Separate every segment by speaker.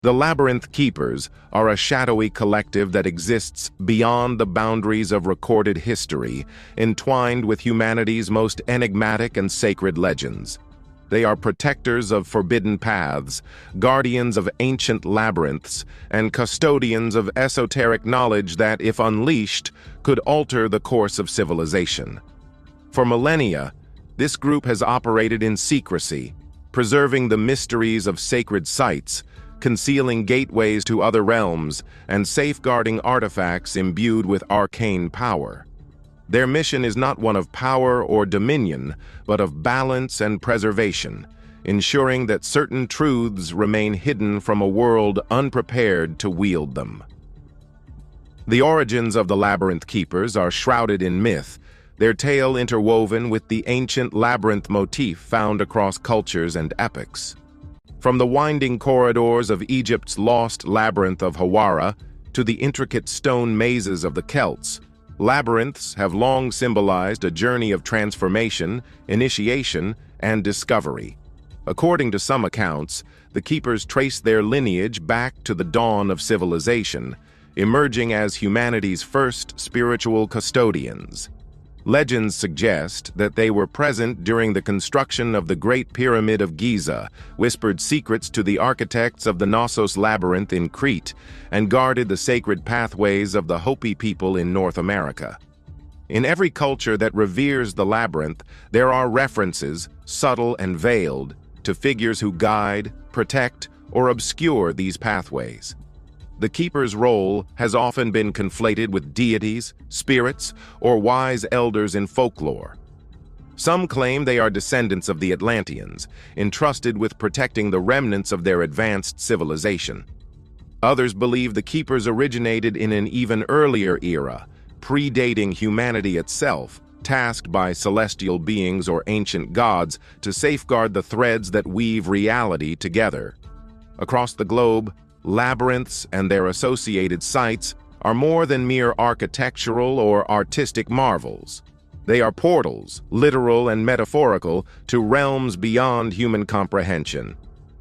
Speaker 1: The Labyrinth Keepers are a shadowy collective that exists beyond the boundaries of recorded history, entwined with humanity's most enigmatic and sacred legends. They are protectors of forbidden paths, guardians of ancient labyrinths, and custodians of esoteric knowledge that, if unleashed, could alter the course of civilization. For millennia, this group has operated in secrecy, preserving the mysteries of sacred sites, concealing gateways to other realms, and safeguarding artifacts imbued with arcane power. Their mission is not one of power or dominion, but of balance and preservation, ensuring that certain truths remain hidden from a world unprepared to wield them. The origins of the Labyrinth Keepers are shrouded in myth, their tale interwoven with the ancient labyrinth motif found across cultures and epochs. From the winding corridors of Egypt's lost labyrinth of Hawara to the intricate stone mazes of the Celts, labyrinths have long symbolized a journey of transformation, initiation, and discovery. According to some accounts, the keepers trace their lineage back to the dawn of civilization, emerging as humanity's first spiritual custodians. Legends suggest that they were present during the construction of the Great Pyramid of Giza, whispered secrets to the architects of the Knossos Labyrinth in Crete, and guarded the sacred pathways of the Hopi people in North America. In every culture that reveres the labyrinth, there are references, subtle and veiled, to figures who guide, protect, or obscure these pathways. The keeper's role has often been conflated with deities, spirits, or wise elders in folklore. Some claim they are descendants of the Atlanteans, entrusted with protecting the remnants of their advanced civilization. Others believe the keepers originated in an even earlier era, predating humanity itself, tasked by celestial beings or ancient gods to safeguard the threads that weave reality together. Across the globe, labyrinths and their associated sites are more than mere architectural or artistic marvels. They are portals, literal and metaphorical, to realms beyond human comprehension.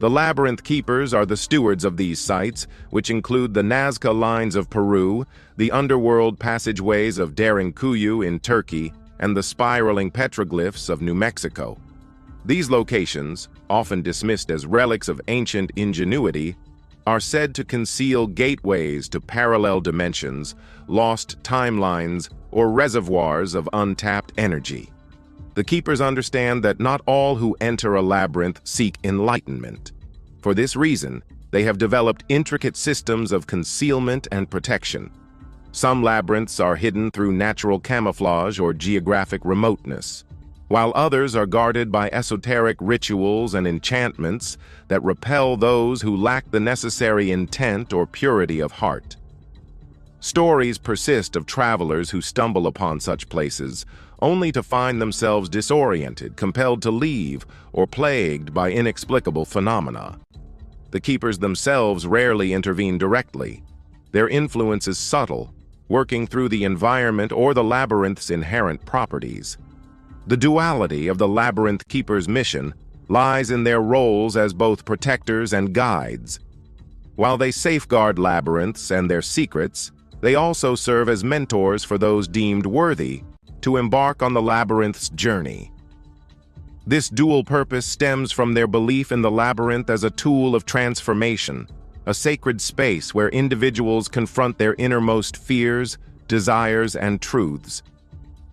Speaker 1: The Labyrinth Keepers are the stewards of these sites, which include the Nazca Lines of Peru, the underworld passageways of Derinkuyu in Turkey, and the spiraling petroglyphs of New Mexico. These locations, often dismissed as relics of ancient ingenuity, are said to conceal gateways to parallel dimensions, lost timelines, or reservoirs of untapped energy. The keepers understand that not all who enter a labyrinth seek enlightenment. For this reason, they have developed intricate systems of concealment and protection. Some labyrinths are hidden through natural camouflage or geographic remoteness, while others are guarded by esoteric rituals and enchantments that repel those who lack the necessary intent or purity of heart. Stories persist of travelers who stumble upon such places, only to find themselves disoriented, compelled to leave, or plagued by inexplicable phenomena. The keepers themselves rarely intervene directly. Their influence is subtle, working through the environment or the labyrinth's inherent properties. The duality of the Labyrinth Keepers' mission lies in their roles as both protectors and guides. While they safeguard labyrinths and their secrets, they also serve as mentors for those deemed worthy to embark on the labyrinth's journey. This dual purpose stems from their belief in the labyrinth as a tool of transformation, a sacred space where individuals confront their innermost fears, desires, and truths.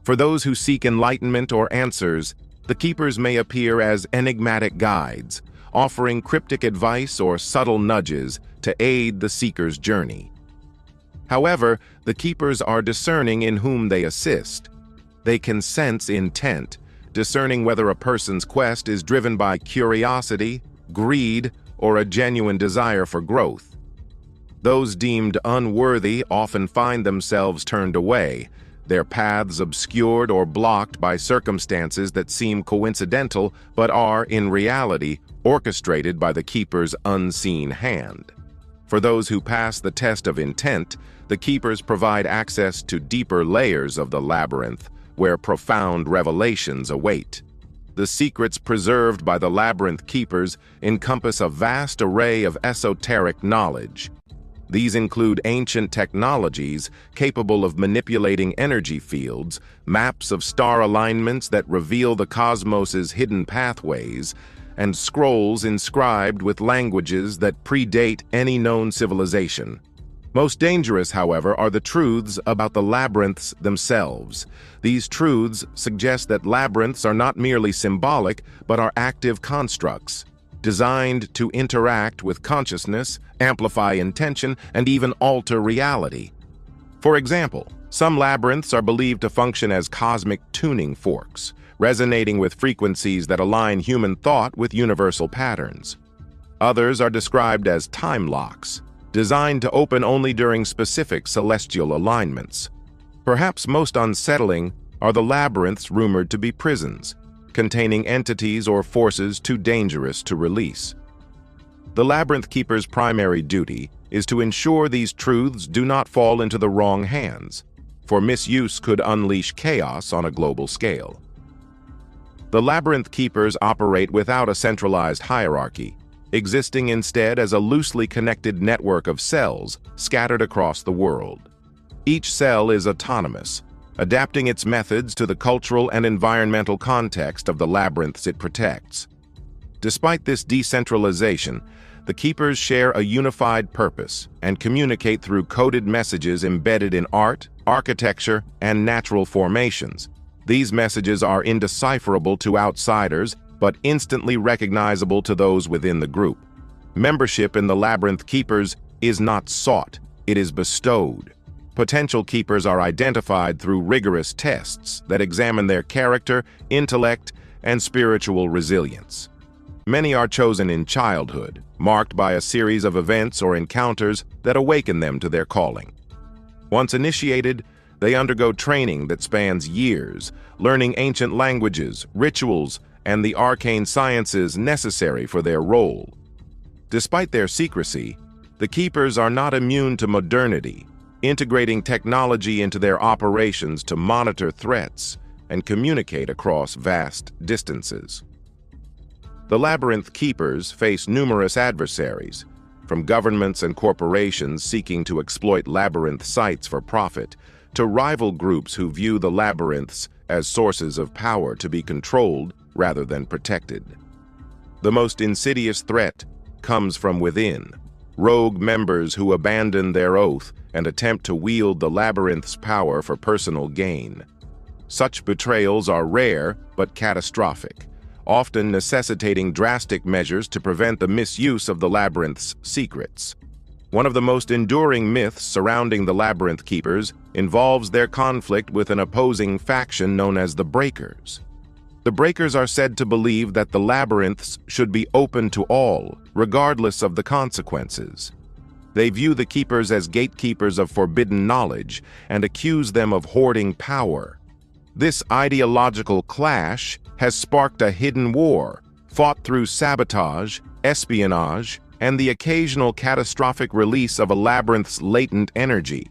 Speaker 1: For those who seek enlightenment or answers, the keepers may appear as enigmatic guides, offering cryptic advice or subtle nudges to aid the seeker's journey. However, the keepers are discerning in whom they assist. They can sense intent, discerning whether a person's quest is driven by curiosity, greed, or a genuine desire for growth. Those deemed unworthy often find themselves turned away, their paths obscured or blocked by circumstances that seem coincidental but are, in reality, orchestrated by the keeper's unseen hand. For those who pass the test of intent, the keepers provide access to deeper layers of the labyrinth, where profound revelations await. The secrets preserved by the Labyrinth Keepers encompass a vast array of esoteric knowledge. These include ancient technologies capable of manipulating energy fields, maps of star alignments that reveal the cosmos's hidden pathways, and scrolls inscribed with languages that predate any known civilization. Most dangerous, however, are the truths about the labyrinths themselves. These truths suggest that labyrinths are not merely symbolic, but are active constructs, designed to interact with consciousness, amplify intention, and even alter reality. For example, some labyrinths are believed to function as cosmic tuning forks, resonating with frequencies that align human thought with universal patterns. Others are described as time locks, designed to open only during specific celestial alignments. Perhaps most unsettling are the labyrinths rumored to be prisons, containing entities or forces too dangerous to release. The Labyrinth Keeper's primary duty is to ensure these truths do not fall into the wrong hands, for misuse could unleash chaos on a global scale. The Labyrinth Keepers operate without a centralized hierarchy, existing instead as a loosely connected network of cells scattered across the world. Each cell is autonomous, adapting its methods to the cultural and environmental context of the labyrinths it protects. Despite this decentralization, the Keepers share a unified purpose and communicate through coded messages embedded in art, architecture, and natural formations. These messages are indecipherable to outsiders, but instantly recognizable to those within the group. Membership in the Labyrinth Keepers is not sought, it is bestowed. Potential keepers are identified through rigorous tests that examine their character, intellect, and spiritual resilience. Many are chosen in childhood, marked by a series of events or encounters that awaken them to their calling. Once initiated, they undergo training that spans years, learning ancient languages, rituals, and the arcane sciences necessary for their role. Despite their secrecy, the Keepers are not immune to modernity, integrating technology into their operations to monitor threats and communicate across vast distances. The Labyrinth Keepers face numerous adversaries, from governments and corporations seeking to exploit labyrinth sites for profit, to rival groups who view the labyrinths as sources of power to be controlled rather than protected. The most insidious threat comes from within, rogue members who abandon their oath and attempt to wield the labyrinth's power for personal gain. Such betrayals are rare but catastrophic, often necessitating drastic measures to prevent the misuse of the labyrinth's secrets. One of the most enduring myths surrounding the Labyrinth Keepers involves their conflict with an opposing faction known as the Breakers. The Breakers are said to believe that the labyrinths should be open to all, regardless of the consequences. They view the Keepers as gatekeepers of forbidden knowledge and accuse them of hoarding power. This ideological clash has sparked a hidden war, fought through sabotage, espionage, and the occasional catastrophic release of a labyrinth's latent energy.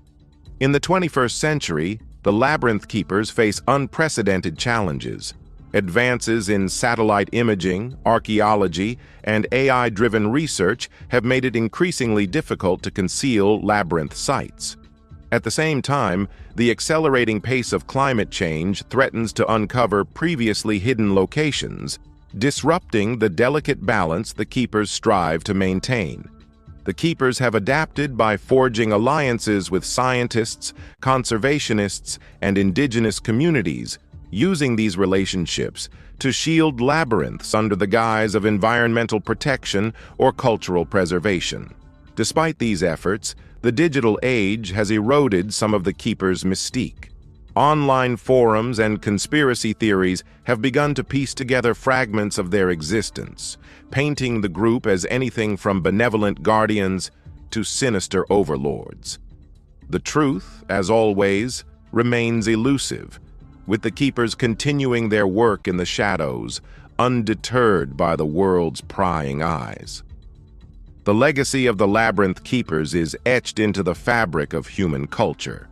Speaker 1: In the 21st century, the Labyrinth Keepers face unprecedented challenges. Advances in satellite imaging, archaeology, and AI-driven research have made it increasingly difficult to conceal labyrinth sites. At the same time, the accelerating pace of climate change threatens to uncover previously hidden locations, disrupting the delicate balance the Keepers strive to maintain. The Keepers have adapted by forging alliances with scientists, conservationists, and indigenous communities, using these relationships to shield labyrinths under the guise of environmental protection or cultural preservation. Despite these efforts, the digital age has eroded some of the Keepers' mystique. Online forums and conspiracy theories have begun to piece together fragments of their existence, painting the group as anything from benevolent guardians to sinister overlords. The truth, as always, remains elusive, with the Keepers continuing their work in the shadows, undeterred by the world's prying eyes. The legacy of the Labyrinth Keepers is etched into the fabric of human culture.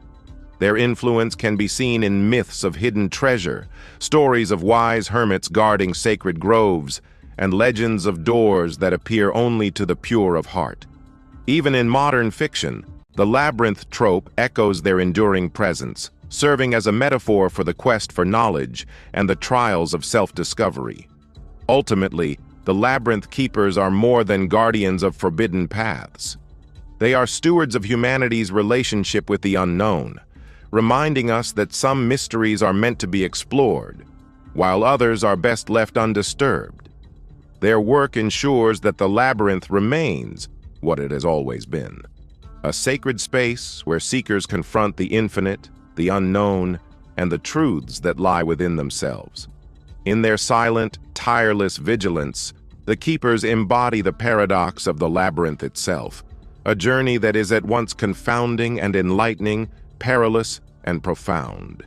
Speaker 1: Their influence can be seen in myths of hidden treasure, stories of wise hermits guarding sacred groves, and legends of doors that appear only to the pure of heart. Even in modern fiction, the labyrinth trope echoes their enduring presence, serving as a metaphor for the quest for knowledge and the trials of self-discovery. Ultimately, the Labyrinth Keepers are more than guardians of forbidden paths. They are stewards of humanity's relationship with the unknown, reminding us that some mysteries are meant to be explored, while others are best left undisturbed. Their work ensures that the labyrinth remains what it has always been: a sacred space where seekers confront the infinite, the unknown, and the truths that lie within themselves. In their silent, tireless vigilance, the Keepers embody the paradox of the labyrinth itself, a journey that is at once confounding and enlightening, perilous and profound.